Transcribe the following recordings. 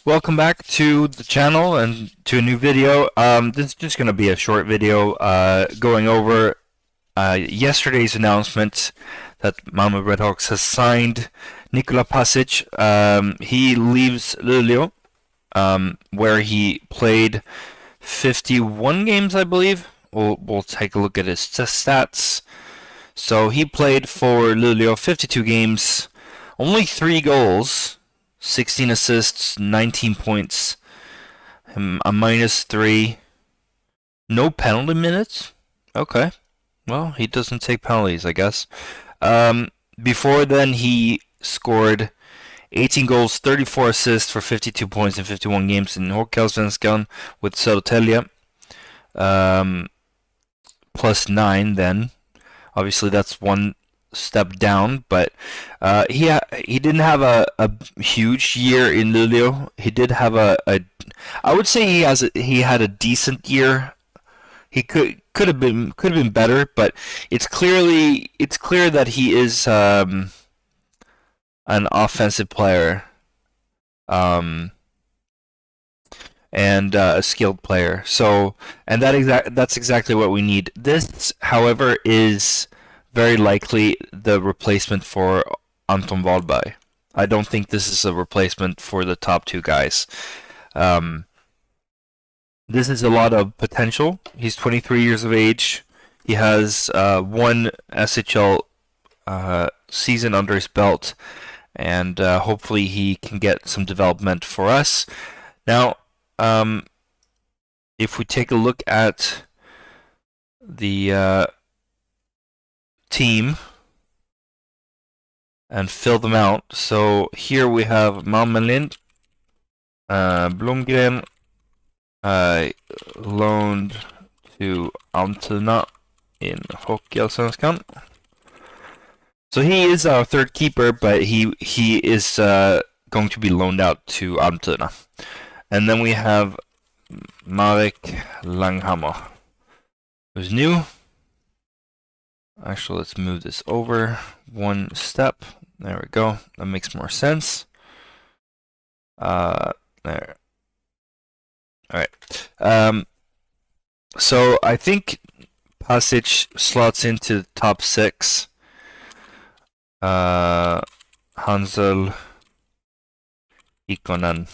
Welcome back to the channel and to a new video. This is just going to be a short video going over yesterday's announcement that Mrmadhawk has signed Nikola Pasic. He leaves Luleå, where he played 51 games, I believe. We'll take a look at his stats. So he played for Luleå 52 games, only 3 goals, 16 assists, 19 points, a -3. No penalty minutes? Okay. Well, he doesn't take penalties, I guess. Before then, he scored 18 goals, 34 assists for 52 points in 51 games in Hockeyallsvenskan with Södertälje. +9 then. Obviously, that's one step down, but he didn't have a huge year in Luleå. He did have I would say he had a decent year. He could have been better, but it's clear that he is an offensive player, and a skilled player. So, and that's exactly what we need. This, however, is very likely the replacement for Anton Wahlberg. I don't think this is a replacement for the top 2 guys. This is a lot of potential. He's 23 years of age. He has one SHL season under his belt, and hopefully he can get some development for us. Now, if we take a look at the team and fill them out. So here we have Malmelind, Blomgren, loaned to Almtuna in Hockeyallsvenskan. So he is our third keeper, but he is going to be loaned out to Almtuna. And then we have Marek Langhammer, who's new. Actually, let's move this over one step. There we go. That makes more sense. There. Alright. So I think Pasic slots into the top 6. Hansel, Ikonen.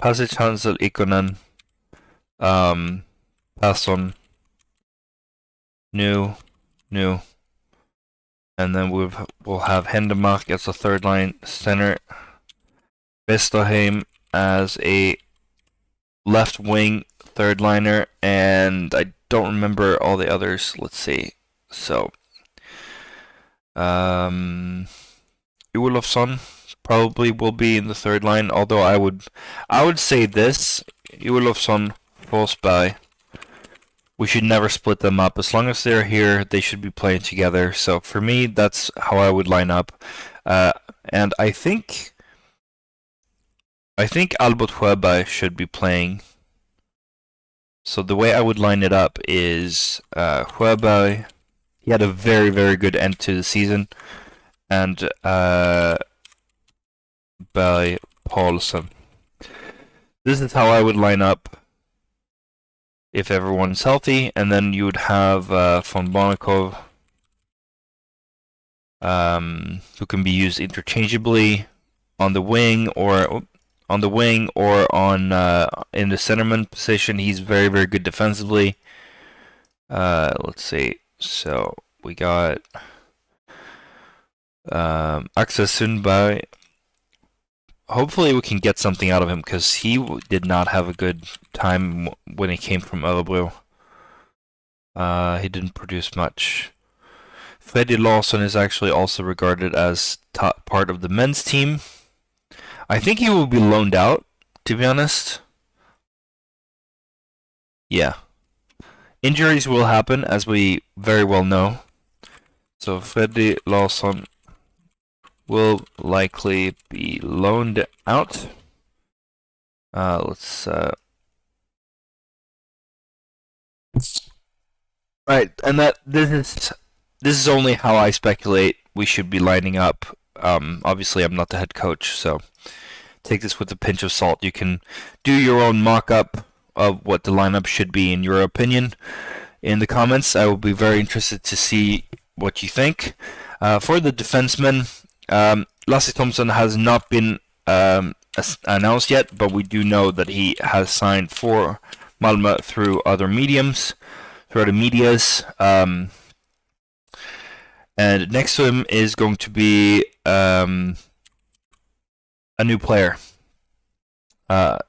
Pasic, Hansel, Ikonen. Passon. New. And then we'll have Hendemark as a third line center, Vesterheim as a left wing third liner, and I don't remember all the others. Let's see. So Olofsson probably will be in the third line, although I would say this: Olofsson, Forsberg. We should never split them up. As long as they're here, they should be playing together. So for me, that's how I would line up. And I think Albert Sjöberg should be playing. So the way I would line it up is Sjöberg. He had a very, very good end to the season. And Berg Paulsen. This is how I would line up if everyone's healthy, and then you would have von Barnikov, who can be used interchangeably on the wing or in the centerman position. He's very, very good defensively. Let's see. So we got Axel Sundberg. Hopefully we can get something out of him, because he did not have a good time when he came from Örebro. He didn't produce much. Freddie Larsson is actually also regarded as part of the men's team. I think he will be loaned out, to be honest. Yeah. Injuries will happen, as we very well know. So Freddie Larsson will likely be loaned out. Let's right, and this is only how I speculate we should be lining up. Obviously, I'm not the head coach, so take this with a pinch of salt. You can do your own mock-up of what the lineup should be in your opinion in the comments. I will be very interested to see what you think. For the defensemen, Lasse Thompson has not been announced yet, but we do know that he has signed for Malmö through other mediums, through other medias. And next to him is going to be a new player, a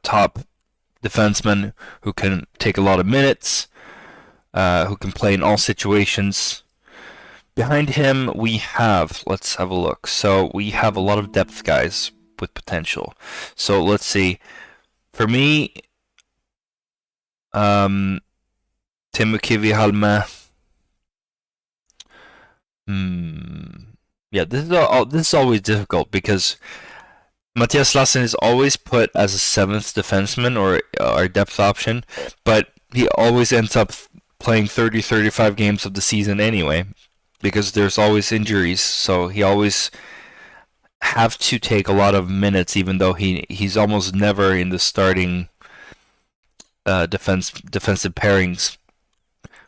top defenseman who can take a lot of minutes, who can play in all situations. Behind him, we have, let's have a look. So we have a lot of depth guys with potential. So let's see. For me, Teemu Kivihalme. Yeah, this is always difficult because Matthias Lassen is always put as a 7th defenseman or our depth option, but he always ends up playing 30-35 games of the season anyway, because there's always injuries, so he always have to take a lot of minutes, even though he's almost never in the starting defensive pairings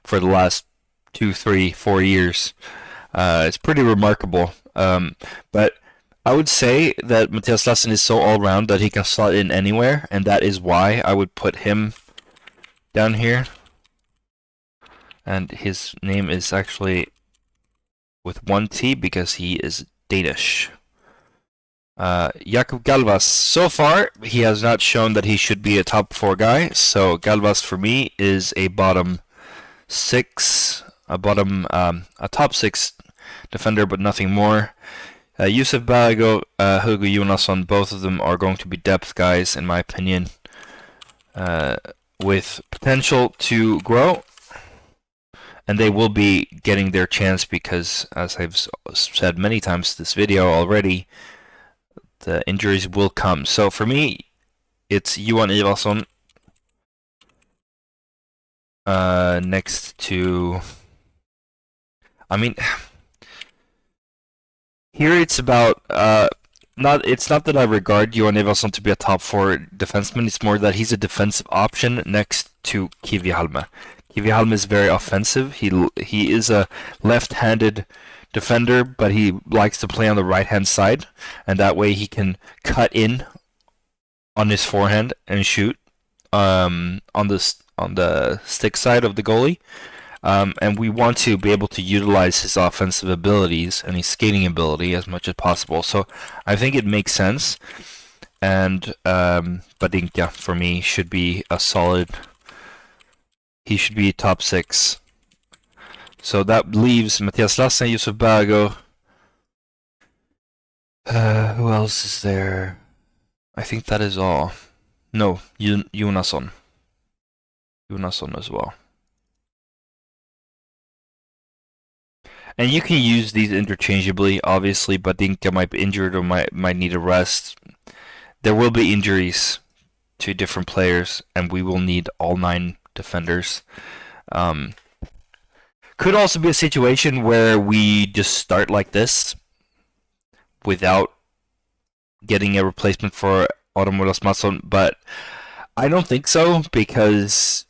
for the last 2, 3, 4 years. It's pretty remarkable. But I would say that Matthias Lassen is so all-round that he can slot in anywhere, and that is why I would put him down here. And his name is actually with 1 T because he is Danish. Jakub Galvas. So far, he has not shown that he should be a top 4 guy, so Galvas for me is a bottom 6, a top 6 defender, but nothing more. Yusuf Balago, Hugo Jonasson, both of them are going to be depth guys, in my opinion, with potential to grow. And they will be getting their chance because, as I've said many times in this video already, the injuries will come. So for me, it's Johan Ivarsson next to... I mean, here it's about... It's not that I regard Johan Ivarsson to be a top 4 defenseman, it's more that he's a defensive option next to Kivihalme. Kivihalme is very offensive. He is a left-handed defender, but he likes to play on the right-hand side, and that way he can cut in on his forehand and shoot on the stick side of the goalie. And we want to be able to utilize his offensive abilities and his skating ability as much as possible. So I think it makes sense. And Badinka, for me, should be a solid... He should be top 6. So that leaves Matthias Lassen, Yusuf Bago. Who else is there? I think that is all. No, Jonasson. Jonasson as well. And you can use these interchangeably, obviously. Badinka might be injured or might need a rest. There will be injuries to different players, and we will need all 9 defenders. Could also be a situation where we just start like this without getting a replacement for Adam Rasmussen, but I don't think so, because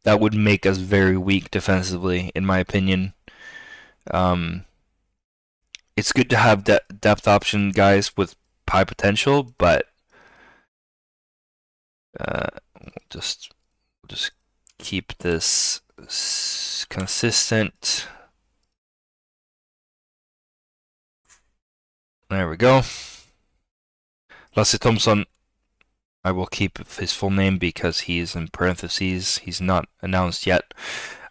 that would make us very weak defensively, in my opinion. It's good to have depth option guys with high potential, but just keep this consistent. There we go. Lasse Thompson, I will keep his full name because he is in parentheses. He's not announced yet.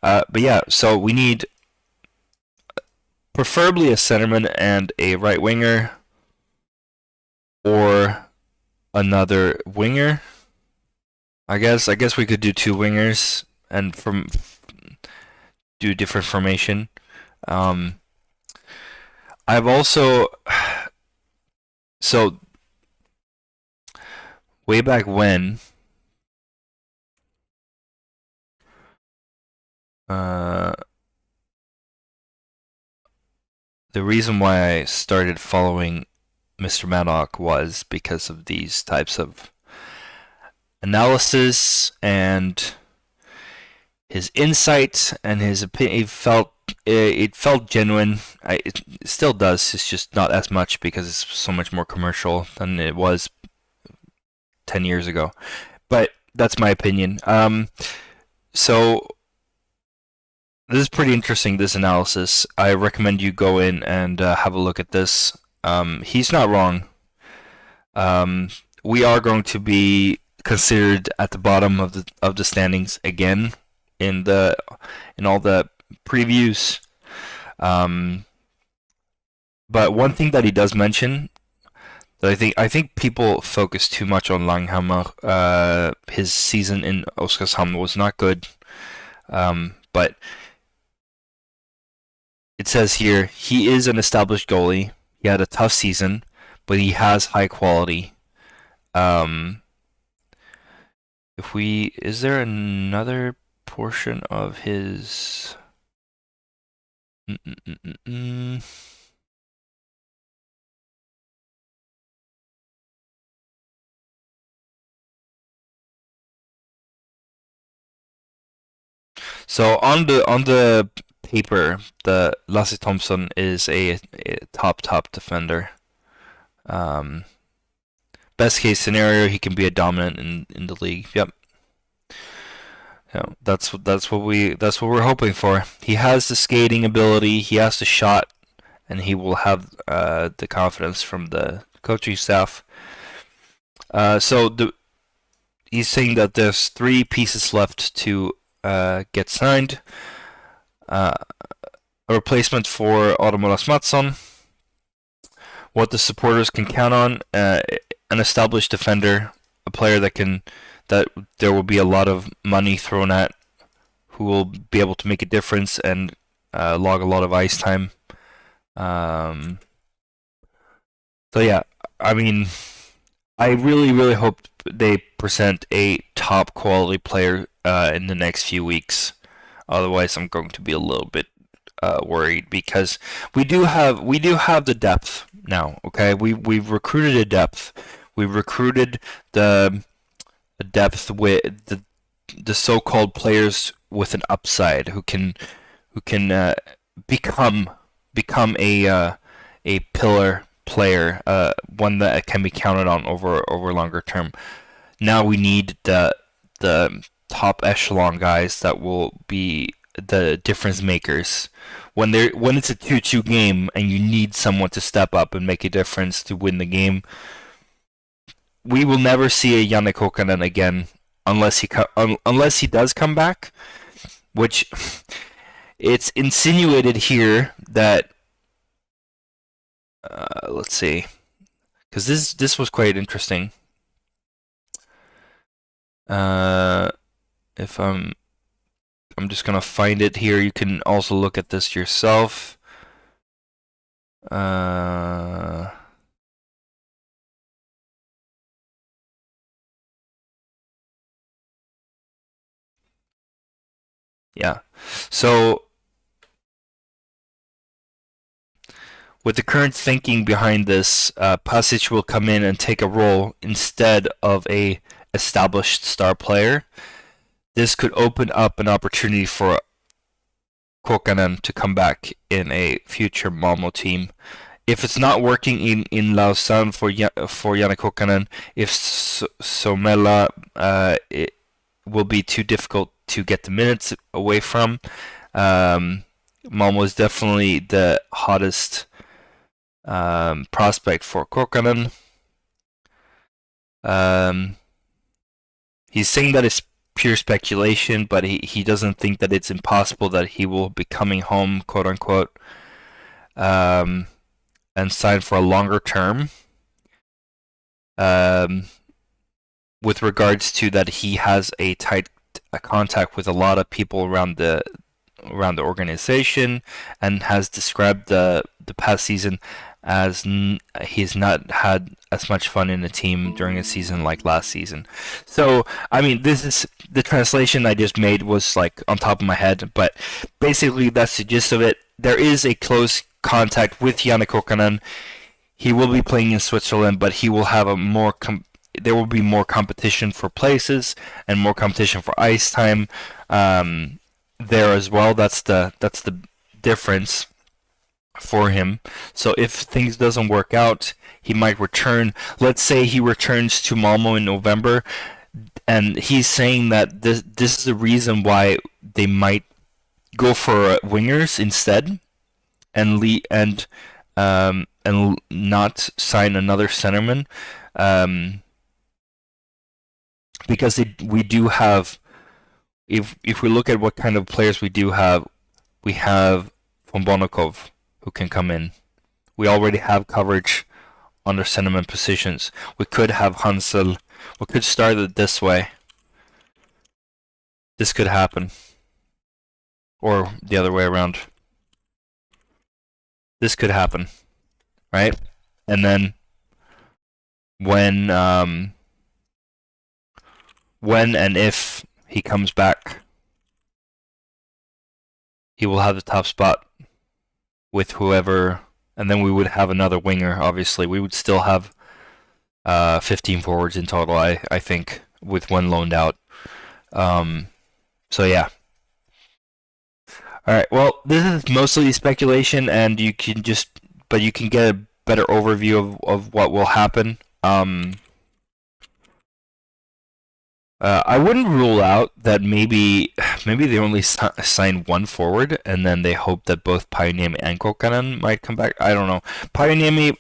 But yeah, so we need preferably a centerman and a right winger, or another winger. I guess we could do 2 wingers and do different formation. I've also, so way back when, the reason why I started following Mr. Mrmadhawk was because of these types of analysis and his insight and his opinion. It felt genuine. It still does. It's just not as much because it's so much more commercial than it was 10 years ago. But that's my opinion. So this is pretty interesting, this analysis. I recommend you go in and have a look at this. He's not wrong. We are going to be considered at the bottom of the standings again in all the previews. But one thing that he does mention that I think people focus too much on Langhammer. His season in Oskarshamn was not good, but it says here he is an established goalie. He had a tough season, but he has high quality. Is there another portion of his? So on the paper, the Lasse Thompson is a top defender. Best case scenario, he can be a dominant in the league. Yep. Yeah, that's what we're hoping for. He has the skating ability, he has the shot, and he will have the confidence from the coaching staff. He's saying that there's 3 pieces left to get signed. A replacement for Artemoras Mattsson. What the supporters can count on: an established defender, a player that there will be a lot of money thrown at, who will be able to make a difference and log a lot of ice time. So yeah, I mean, I really hope they present a top quality player in the next few weeks. Otherwise, I'm going to be a little bit worried, because we do have the depth now. Okay, we've recruited a depth. We've recruited the depth with the so-called players with an upside who can become a pillar player, one that can be counted on over longer term. Now we need the top echelon guys that will be the difference makers when it's a 2-2 game and you need someone to step up and make a difference to win the game. We will never see a Janne Kokkanen again unless he does come back, which it's insinuated here that let's see, because this was quite interesting. If I'm just gonna find it here. You can also look at this yourself. Yeah. So with the current thinking behind this, Pasic will come in and take a role instead of a established star player. This could open up an opportunity for Kokkanen to come back in a future Malmo team. If it's not working in Lausanne for Janne Kokkanen, if Somella, it will be too difficult to get the minutes away from. Malmo is definitely the hottest prospect for Kokkanen. He's saying that it's pure speculation, but he doesn't think that it's impossible that he will be coming home, quote unquote, and sign for a longer term. With regards to that, he has a tight contact with a lot of people around the organization, and has described the past season as he's not had as much fun in the team during a season like last season. So, I mean, this is the translation I just made was like on top of my head, but basically that's the gist of it. There is a close contact with Janne Kokkanen. he will be playing in Switzerland, but he will have a more there will be more competition for places and more competition for ice time there as well. That's the difference for him. So if things doesn't work out, he might return. Let's say he returns to Malmo in November, and he's saying that this is the reason why they might go for wingers instead, and and not sign another centerman, because we do have. If we look at what kind of players we do have, we have von Bonakov, who can come in. We already have coverage on their centerman positions. We could have Hansel. We could start it this way. This could happen. Or the other way around. This could happen. Right? And then when and if he comes back, he will have the top spot with whoever, and then we would have another winger. Obviously, we would still have 15 forwards in total, I think, with one loaned out. So yeah. All right. Well, this is mostly speculation, and you can get a better overview of what will happen. I wouldn't rule out that maybe they only sign one forward, and then they hope that both Pajaniemi and Kokkanen might come back. I don't know. Pajaniemi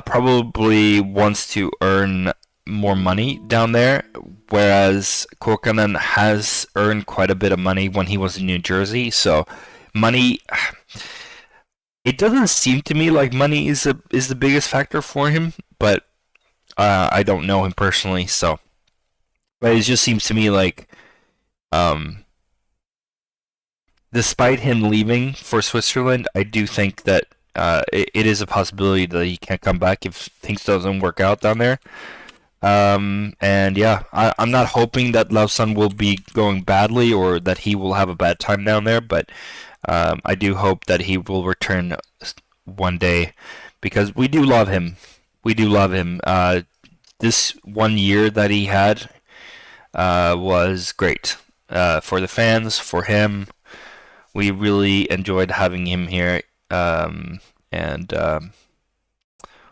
probably wants to earn more money down there, whereas Kokkanen has earned quite a bit of money when he was in New Jersey. So money, it doesn't seem to me like money is the biggest factor for him, but I don't know him personally, so. But it just seems to me like, despite him leaving for Switzerland, I do think that it is a possibility that he can't come back if things doesn't work out down there. And yeah, I'm not hoping that Lausanne will be going badly or that he will have a bad time down there, but I do hope that he will return one day, because we do love him. We do love him. This 1 year that he had was great for the fans, for him. We really enjoyed having him here, and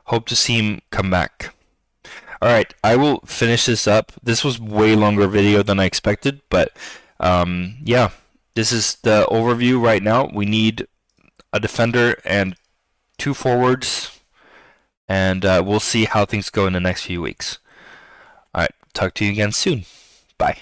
hope to see him come back. Alright, I will finish this up. This was way longer video than I expected, but yeah, this is the overview right now. We need a defender and 2 forwards, and we'll see how things go in the next few weeks. Alright, talk to you again soon. Bye.